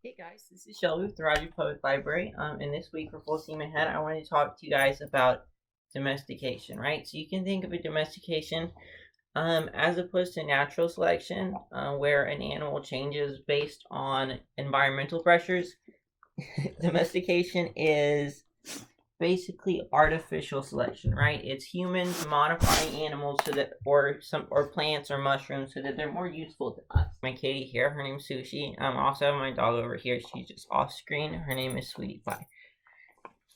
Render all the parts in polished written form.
Hey guys, this is Shelby with the Roger Public Library. And this week for Full Steam Ahead, I wanted to talk to you guys about domestication, right? So you can think of a domestication as opposed to natural selection, where an animal changes based on environmental pressures. Domestication is basically artificial selection, right? It's humans modifying animals so that, or plants or mushrooms so that they're more useful to us. My kitty here, her name's Sushi. Also have my dog over here. She's just off screen. Her name is Sweetie Pie.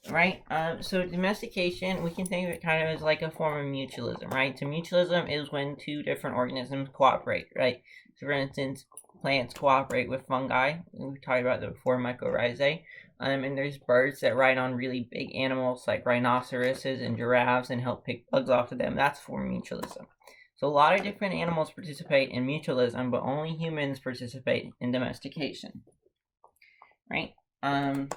Right? So domestication, we can think of it kind of as like a form of mutualism, right? So mutualism is when two different organisms cooperate, right? So for instance, plants cooperate with fungi. We've talked about that before, mycorrhizae. And there's birds that ride on really big animals like rhinoceroses and giraffes and help pick bugs off of them. That's for mutualism. So a lot of different animals participate in mutualism, but only humans participate in domestication. Right? Right?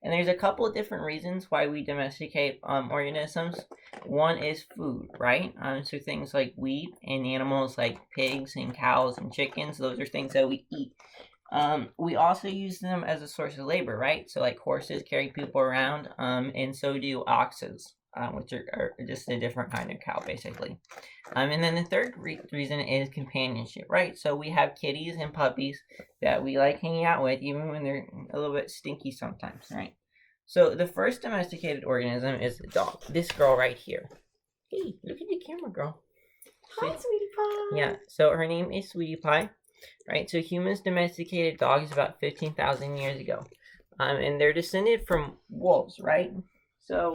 And there's a couple of different reasons why we domesticate organisms. One is food, right? So things like wheat and animals like pigs and cows and chickens, those are things that we eat. We also use them as a source of labor, right? So like horses carry people around, and so do oxes, which are just a different kind of cow, basically. And then the third reason is companionship, right? So we have kitties and puppies that we like hanging out with, even when they're a little bit stinky sometimes, right? So the first domesticated organism is the dog. This girl right here. Hey, look at the camera, girl. Hi, Sweetie Pie. Yeah, so her name is Sweetie Pie. Right, so humans domesticated dogs about 15,000 years ago, and they're descended from wolves, right? So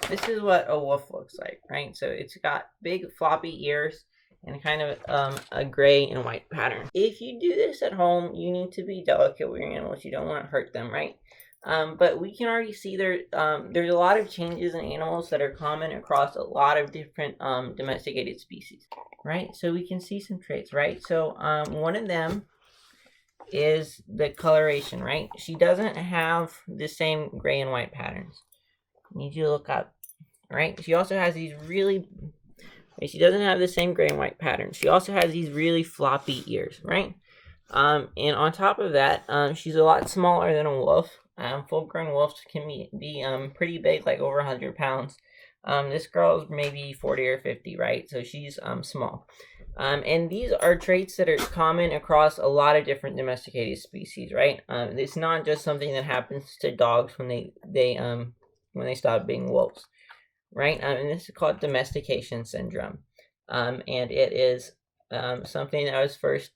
this is what a wolf looks like, right? So it's got big floppy ears and kind of a gray and white pattern. If you do this at home, you need to be delicate with your animals. You don't want to hurt them, right? But we can already see there's a lot of changes in animals that are common across a lot of different domesticated species, right? So we can see some traits, right? So one of them is the coloration, right? She doesn't have the same gray and white patterns. I need you to look up, right? She also has these really, she doesn't have the same gray and white patterns. She also has these really floppy ears, right? And on top of that, she's a lot smaller than a wolf. Full-grown wolves can be pretty big, like over 100 pounds. This girl's maybe 40 or 50, right? So she's small. And these are traits that are common across a lot of different domesticated species, right? It's not just something that happens to dogs when they stop being wolves, right? And this is called domestication syndrome. And it is something that was first,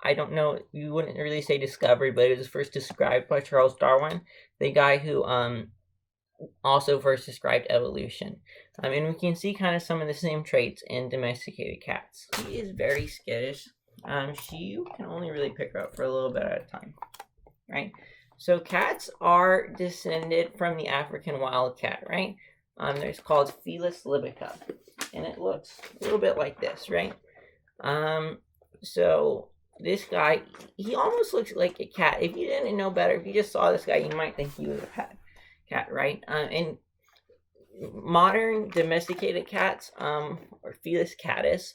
I don't know, you wouldn't really say discovered, but it was first described by Charles Darwin, the guy who also first described evolution. And we can see kind of some of the same traits in domesticated cats. She is very skittish. You can only really pick her up for a little bit at a time, right? So cats are descended from the African wildcat, right? There's called Felis lybica, and it looks a little bit like this, right? So this guy, he almost looks like a cat. If you didn't know better, if you just saw this guy, you might think he was a cat, right? And modern domesticated cats, or Felis catus,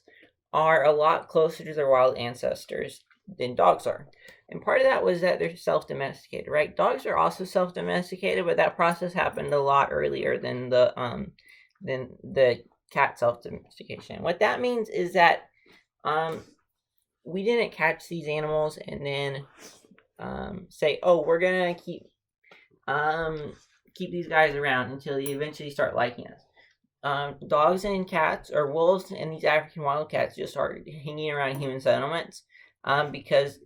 are a lot closer to their wild ancestors than dogs are. And part of that was that they're self-domesticated, right? Dogs are also self-domesticated, but that process happened a lot earlier than the cat self-domestication. What that means is that we didn't catch these animals and then say, oh, we're gonna keep these guys around until they eventually start liking us. Dogs and cats, or wolves and these African wildcats, just started hanging around human settlements because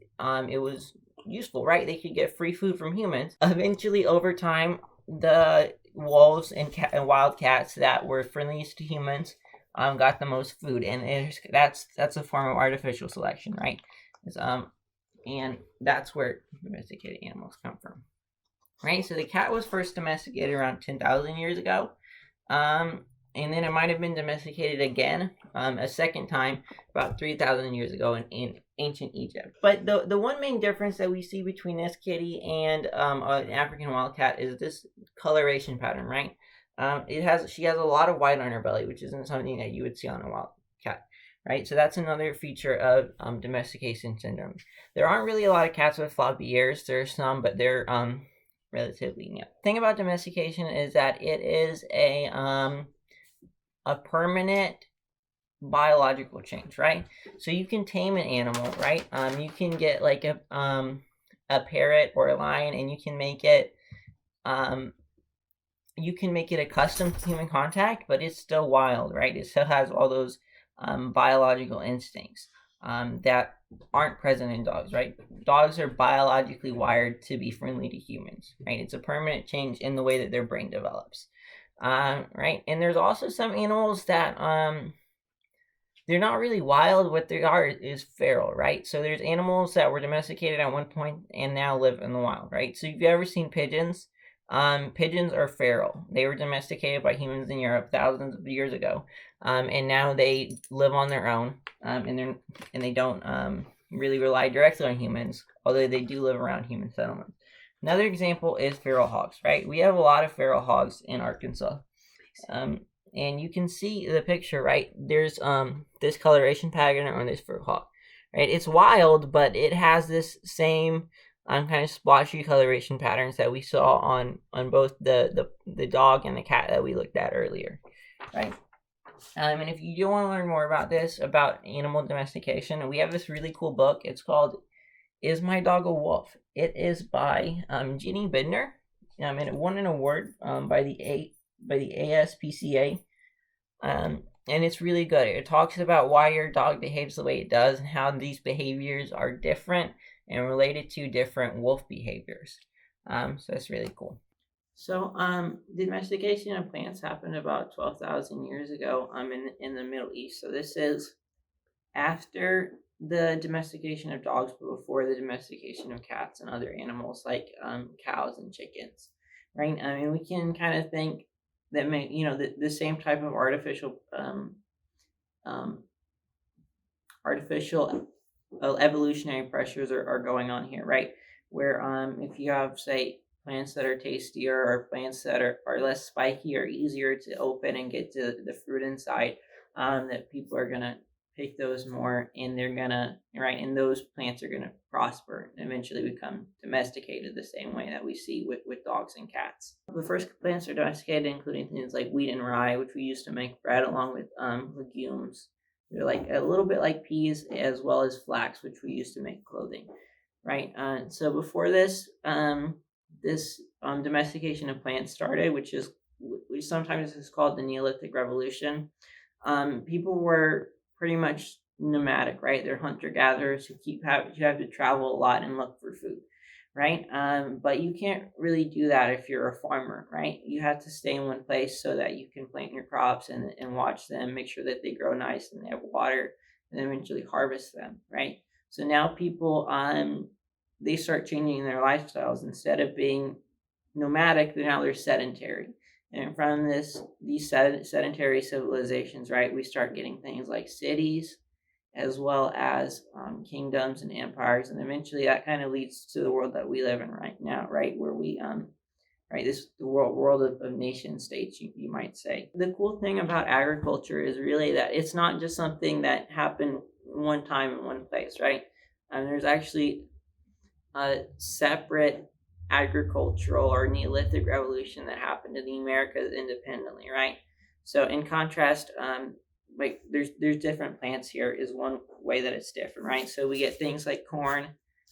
it was useful, right? They could get free food from humans. Eventually, over time, the wolves and wildcats that were friendliest to humans got the most food, and that's a form of artificial selection, right? And that's where domesticated animals come from, right? So the cat was first domesticated around 10,000 years ago, and then it might have been domesticated again a second time about 3,000 years ago in ancient Egypt. But the one main difference that we see between this kitty and an African wildcat is this coloration pattern, right? She has a lot of white on her belly, which isn't something that you would see on a wild cat. right? So that's another feature of domestication syndrome. There aren't really a lot of cats with floppy ears. There are some, but they're relatively new. The thing about domestication is that it is a permanent biological change, right? So you can tame an animal, right? You can get like a parrot or a lion, and you can make it accustomed to human contact, but it's still wild, right? It still has all those biological instincts that aren't present in dogs, right? Dogs are biologically wired to be friendly to humans, right? It's a permanent change in the way that their brain develops, right? And there's also some animals that they're not really wild. What they are is feral, right? So there's animals that were domesticated at one point and now live in the wild, right? So if you've ever seen pigeons, pigeons are feral. They were domesticated by humans in Europe thousands of years ago, and now they live on their own, and they don't really rely directly on humans, although they do live around human settlements. Another example is feral hogs, right? We have a lot of feral hogs in Arkansas. And you can see the picture, right? There's this coloration pattern on this feral hog, right? It's wild, but it has this same kind of splotchy coloration patterns that we saw on both the dog and the cat that we looked at earlier, right? And if you do want to learn more about this, about animal domestication, we have this really cool book. It's called "Is My Dog a Wolf?" It is by Jeannie Bidner, and it won an award by the ASPCA, and it's really good. It talks about why your dog behaves the way it does and how these behaviors are different and related to different wolf behaviors. So that's really cool. So the domestication of plants happened about 12,000 years ago in the Middle East. So this is after the domestication of dogs, but before the domestication of cats and other animals like cows and chickens, right? I mean, we can kind of think that the same type of artificial evolutionary pressures are going on here, right? Where if you have, say, plants that are tastier or plants that are less spiky or easier to open and get to the fruit inside, that people are gonna pick those more, and they're gonna, right, and those plants are gonna prosper and eventually become domesticated the same way that we see with dogs and cats. The first plants are domesticated, including things like wheat and rye, which we used to make bread, along with legumes. They're like a little bit like peas, as well as flax, which we used to make clothing, right? So before this, domestication of plants started, which sometimes is called the Neolithic Revolution. People were pretty much nomadic, right? They're hunter-gatherers who have to travel a lot and look for food, right? But you can't really do that if you're a farmer, right? You have to stay in one place so that you can plant your crops and watch them, make sure that they grow nice and they have water, and then eventually harvest them, right? So now people they start changing their lifestyles. Instead of being nomadic, they're sedentary. And from these sedentary civilizations, right, we start getting things like cities, as well as kingdoms and empires, and eventually that kind of leads to the world that we live in right now, right, where we right, this the world of nation states, you might say. The cool thing about agriculture is really that it's not just something that happened one time in one place, right? There's actually a separate agricultural or Neolithic revolution that happened in the Americas independently, right? So in contrast, like there's different plants here is one way that it's different, right? So we get things like corn,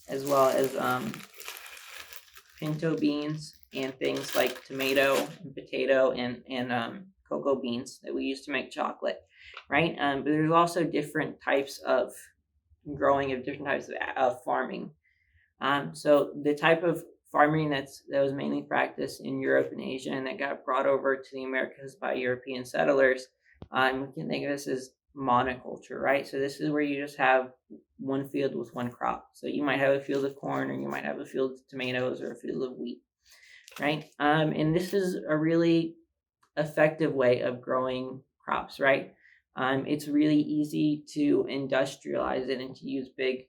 as well as pinto beans, and things like tomato and potato and cocoa beans that we use to make chocolate, right? But there's also different types of growing of different types of farming. So the type of farming that was mainly practiced in Europe and Asia, and that got brought over to the Americas by European settlers, we can think of this as monoculture, right? So this is where you just have one field with one crop. So you might have a field of corn, or you might have a field of tomatoes, or a field of wheat, right? And this is a really effective way of growing crops, right? It's really easy to industrialize it and to use big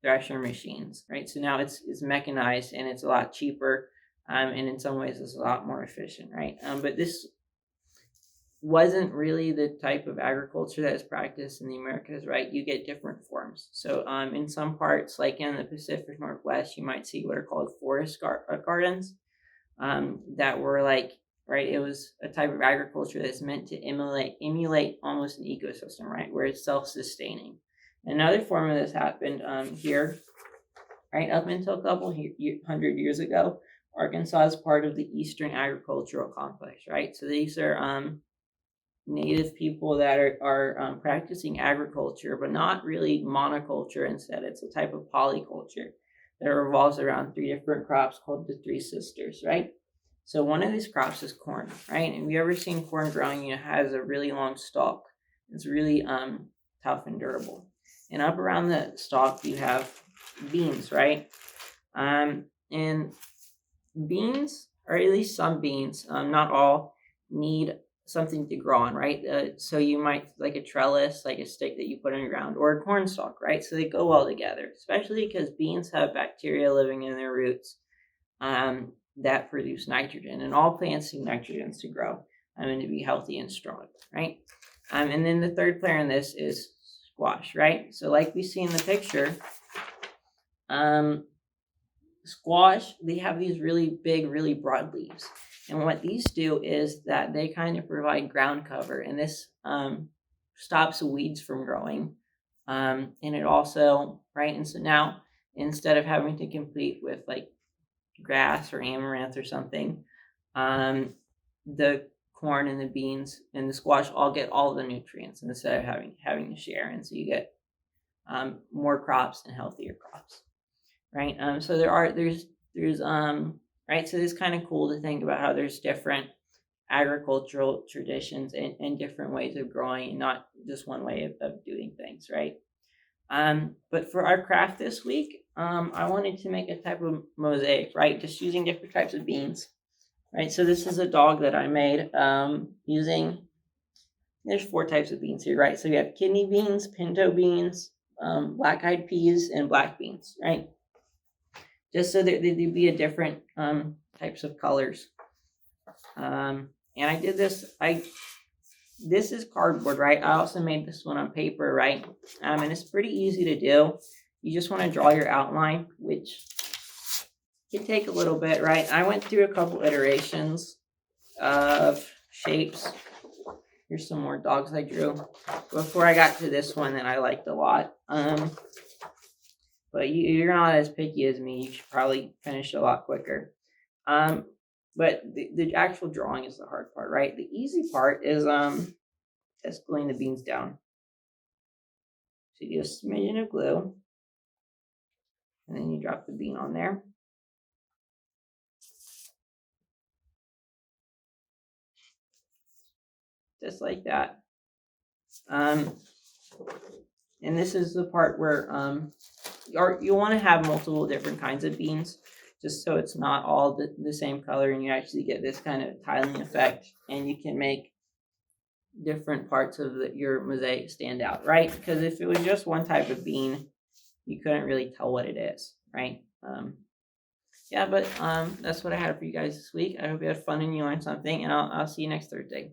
thresher machines, right? So now it's mechanized, and it's a lot cheaper, and in some ways it's a lot more efficient, right? But this wasn't really the type of agriculture that is practiced in the Americas, right? You get different forms. So in some parts, like in the Pacific Northwest, you might see what are called forest gardens that were like, right, it was a type of agriculture that's meant to emulate almost an ecosystem, right, where it's self-sustaining. Another form of this happened here, right, up until a couple hundred years ago. Arkansas is part of the Eastern Agricultural Complex, right? So these are native people that are practicing agriculture, but not really monoculture. Instead, it's a type of polyculture that revolves around three different crops called the Three Sisters, right? So one of these crops is corn, right? And have you ever seen corn growing? It has a really long stalk. It's really tough and durable. And up around the stalk, you have beans, right? And beans, or at least some beans, not all, need something to grow on, right? So you might, like a trellis, like a stick that you put on the ground, or a corn stalk, right? So they go well together, especially because beans have bacteria living in their roots that produce nitrogen, and all plants need nitrogen to grow and to be healthy and strong, right? And then the third player in this is squash, right? So like we see in the picture, squash, they have these really big, really broad leaves. And what these do is that they kind of provide ground cover, and this stops weeds from growing. And it also, right, and so now instead of having to compete with like grass or amaranth or something, the corn and the beans and the squash all get all the nutrients instead of having to share, and so you get more crops and healthier crops, right? So there's right, so it's kind of cool to think about how there's different agricultural traditions and different ways of growing, and not just one way of doing things, right? But for our craft this week, I wanted to make a type of mosaic, right? Just using different types of beans, right? So this is a dog that I made using, there's 4 types of beans here, right? So you have kidney beans, pinto beans, black-eyed peas, and black beans, right? Just so that there'd be a different types of colors. And I did this, this is cardboard, right? I also made this one on paper, right? And it's pretty easy to do. You just want to draw your outline, which can take a little bit, right? I went through a couple iterations of shapes. Here's some more dogs I drew before I got to this one that I liked a lot. But you're not as picky as me. You should probably finish a lot quicker. But the actual drawing is the hard part, right? The easy part is just gluing the beans down. So you do a smidgen of glue, and then you drop the bean on there. Just like that. And this is the part where you want to have multiple different kinds of beans, just so it's not all the same color, and you actually get this kind of tiling effect, and you can make different parts of your mosaic stand out, right? Because if it was just one type of bean, you couldn't really tell what it is, right? Yeah, but that's what I had for you guys this week. I hope you had fun and you learned something, and I'll see you next Thursday.